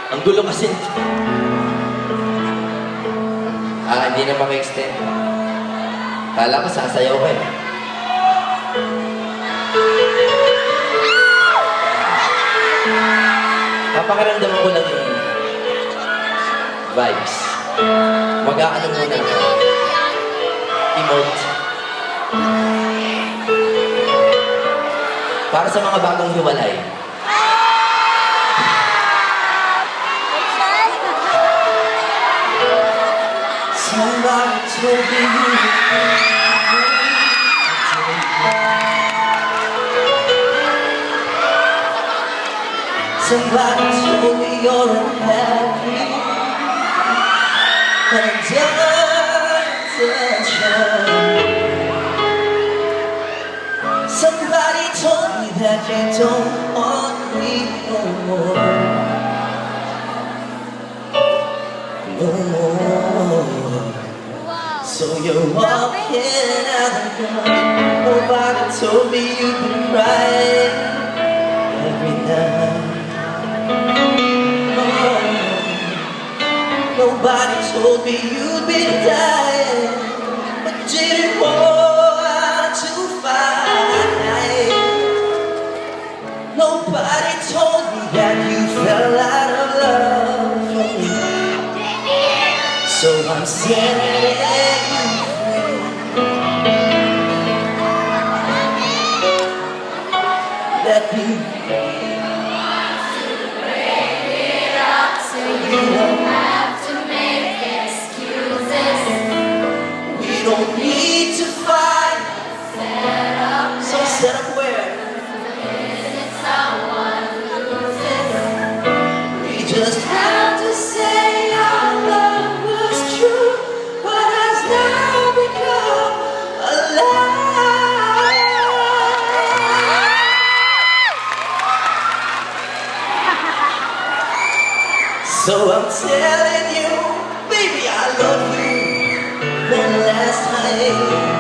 Ang gulo kasi. Hindi na maka-extend. Kala ko sasayaw ka eh. Papakaramdaman ko lang yung vibes. Mag-aano muna. Emote. Para sa mga bagong hiwalay. Somebody told me somebody told me you're unhappy, but it doesn't show. Somebody told me that you don't want me no more. No more. So you're walking out the door. Nobody told me you'd be crying every night. Nobody told me you'd be dying, but didn't want to fight. Nobody told me that you fell out of love for me. So I'm setting you free. Let me break it up so you don't have to make excuses. We don't need to fight. So set up where? Visit someone loses. We just have to say our love was true, but has now become a lie. So I'm telling you, baby, I love you one last time.